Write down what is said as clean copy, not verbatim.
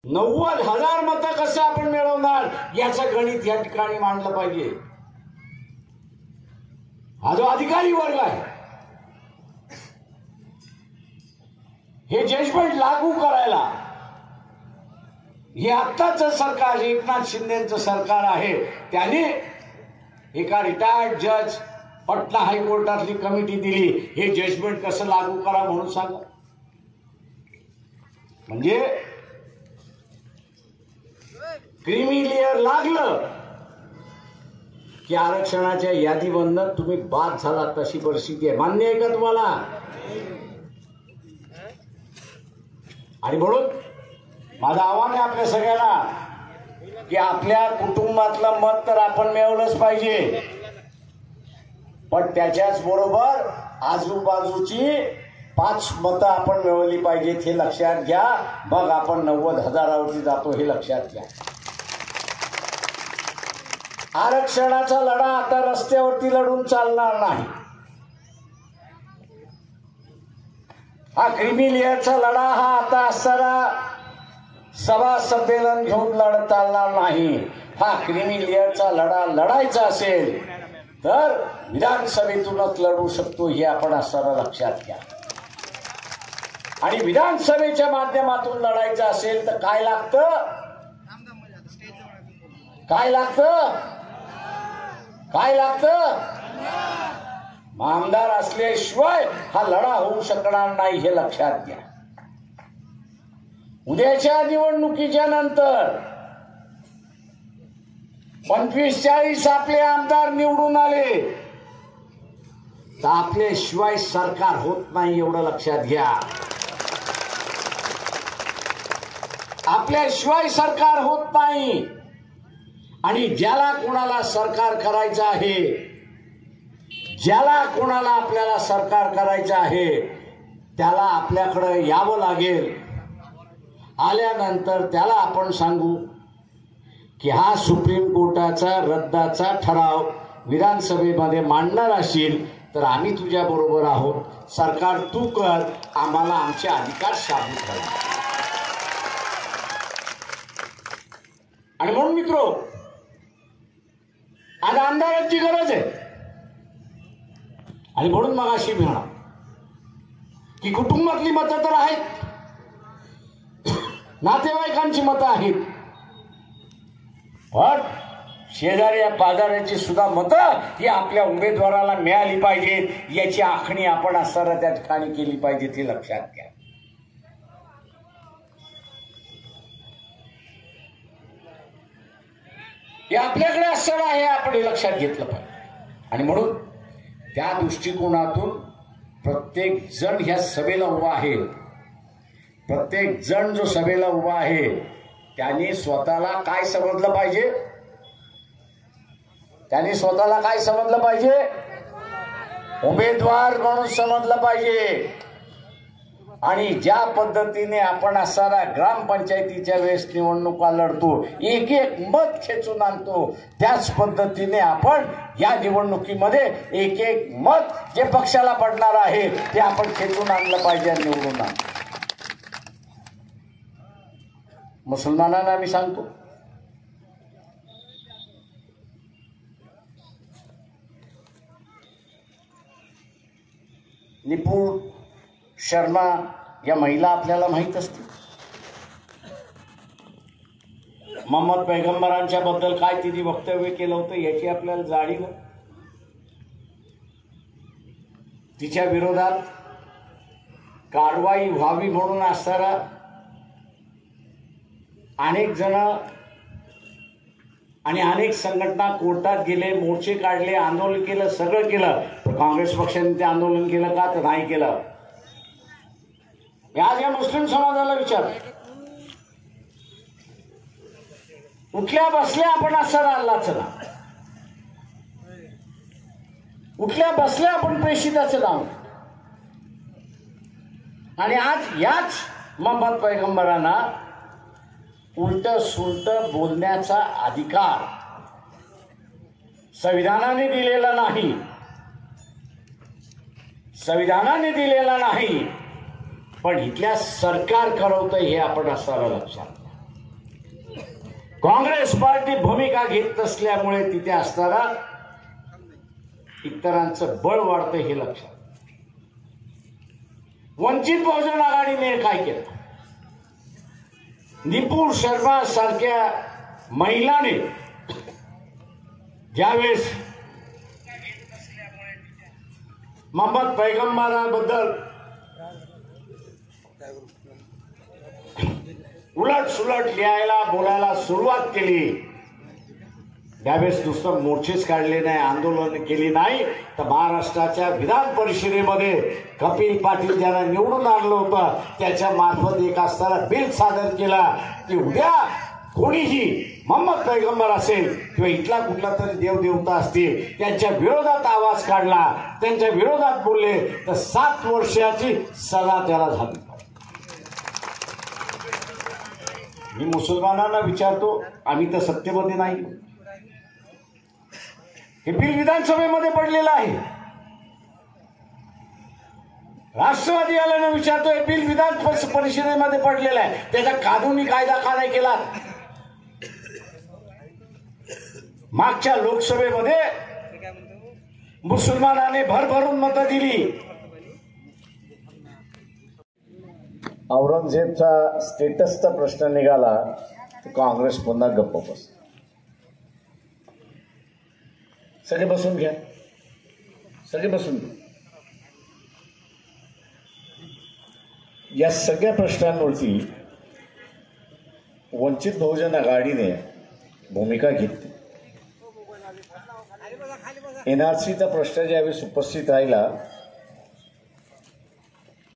90,000 मतं कसं आपण मिळवणार याचं गणित या ठिकाणी मांडलं पाहिजे। हा जो अधिकारी वर्ग आहे हे जजमेंट लागू करायला हे आत्ताच सरकार एकनाथ शिंदेचं सरकार आहे, त्याने एका रिटायर्ड जज पटना हायकोर्टातली कमिटी दिली, हे जजमेंट कसं लागू करा म्हणून सांगा। म्हणजे क्रीमी लेअर लागलं की आरक्षणाच्या यादीमधनं तुम्ही बाद झाला, तशी परिस्थिती आहे। मान्य आहे का तुम्हाला? आणि म्हणून माझं आव्हान आहे आपल्या सगळ्यांना की आपल्या कुटुंबातलं मत तर आपण मिळवलंच पाहिजे, पण त्याच्याच बरोबर आजूबाजूची 5 मतं आपण मिळवली पाहिजेत, हे लक्षात घ्या। मग आपण 90,000वरती जातो, हे लक्षात घ्या। आरक्षणाचा लढा आता रस्त्यावरती लढून चालणार नाही। हा क्रीमी लेअरचा लढा हा आता असणारा सभा संमेलन घेऊन लढत चालणार नाही। हा क्रीमी लेअरचा लढा लढायचा असेल तर विधानसभेतूनच लढू शकतो, हे आपण असणारा लक्षात घ्या। आणि विधानसभेच्या माध्यमातून लढायचं असेल तर काय लागतं? काय लागतं? काय लागतं? आमदार असल्याशिवाय हा लढा होऊ शकणार नाही, हे लक्षात घ्या। उद्याच्या निवडणुकीच्या नंतर 25-40 आपले आमदार निवडून आले तर आपल्याशिवाय सरकार होत नाही, एवढं लक्षात घ्या। आपल्याशिवाय सरकार होत नाही। आणि ज्याला कोणाला सरकार करायचं आहे, ज्याला कोणाला आपल्याला सरकार करायचं आहे, त्याला आपल्याकडे यावं लागेल। आल्यानंतर त्याला आपण सांगू की हा सुप्रीम कोर्टाचा रद्दाचा ठराव विधानसभेमध्ये मांडणार असेल तर आम्ही तुझ्या बरोबर आहोत, सरकार तू कर, आम्हाला आमचे अधिकार साबित करायचे। आणि म्हणून मित्रो, आज आमदारांची गरज आहे। आणि म्हणून मग अशी म्हणा की कुटुंबातली मतं तर आहेत, नातेवाईकांची मतं आहेत, पण शेजारी पाजाऱ्याची सुद्धा मतं ही आपल्या उमेदवाराला मिळाली पाहिजेत, याची आखणी आपण असणारा त्या ठिकाणी केली पाहिजे, ते लक्षात घ्या। हे आपल्याकडे असणार आहे, आपण हे लक्षात घेतलं पाहिजे। आणि म्हणून त्या दृष्टिकोनातून प्रत्येक जण ह्या सभेला उभा आहे, प्रत्येक जण जो सभेला उभा आहे त्याने स्वतःला काय समजलं पाहिजे? त्याने स्वतःला काय समजलं पाहिजे? उमेदवार म्हणून समजलं पाहिजे। आणि ज्या पद्धतीने आपण असणारा ग्रामपंचायतीच्या वेळेस निवडणुका लढतो, एक एक मत खेचून आणतो, त्याच पद्धतीने आपण या निवडणुकीमध्ये एक एक मत जे पक्षाला पडणार आहे ते आपण खेचून आणलं पाहिजे, निवडून आण। मुसलमानांना मी सांगतो, निपुण शर्मा या महिला आपल्याला माहित असतील। मोहम्मद पैगंबरांच्या बद्दल काय तिने वक्तव्य केलं होतं याची आपल्याला जाणीव। तिच्या विरोधात कारवाई व्हावी म्हणून असणारा अनेक जण आणि अनेक संघटना कोर्टात गेले, मोर्चे काढले, आंदोलन केलं, सगळं केलं, पण काँग्रेस पक्षाने ते आंदोलन केलं का? तर नाही केलं। आज या मुस्लिम समाजाला विचार, उठल्या बसल्या आपण असणारा अल्लाचं नाव, उठल्या बसल्या आपण प्रेषिताचं नाव, आणि आज याच मोहम्मद पैगंबरांना उलट सुलट बोलण्याचा अधिकार संविधानाने दिलेला नाही, संविधानाने दिलेला नाही, पण इथल्या सरकार करवतं हे आपण असणारा लक्षात. काँग्रेस पार्टी भूमिका घेत नसल्यामुळे तिथे असताना इतरांचं बळ वाढतं हे लक्षात. वंचित बहुजन आघाडीने काय केलं? निपुण शर्मा सारख्या महिलाने ज्यावेळेस मोहम्मद पैगंबराबद्दल उलट सुलट लिहायला बोलायला सुरुवात केली, त्यावेळेस नुसतं मोर्चेच काढले नाही, आंदोलन केली नाही, तर महाराष्ट्राच्या विधान परिषदेमध्ये कपिल पाटील ज्यांना निवडून आणलं होतं त्याच्या मार्फत एक असताना बिल सादर केला की उद्या कोणीही मोहम्मद पैगंबर असेल किंवा इथला कुठला तरी देवदेवता असतील त्यांच्या विरोधात आवाज काढला, त्यांच्या विरोधात बोलले तर 7 वर्षाची सजा त्याला झाली. मी मुसलमानांना विचारतो, आम्ही तर सत्तेमध्ये नाही, हे बिल विधानसभेमध्ये पडलेलं आहे. राष्ट्रवादी आल्याने विचारतो, हे बिल विधान परिषदेमध्ये पडलेलं आहे, त्याचा कानूनी कायदा का नाही केला? मागच्या लोकसभेमध्ये मुसलमानाने भरभरून मतं दिली. औरंगजेबचा स्टेटसचा प्रश्न निघाला तर काँग्रेस पुन्हा गप्प बस. सगळे बसून घ्या, सगळे बसून घ्या. या सगळ्या प्रश्नांवरती वंचित बहुजन आघाडीने भूमिका घेतली. एनआरसीचा प्रश्न ज्यावेळेस उपस्थित राहिला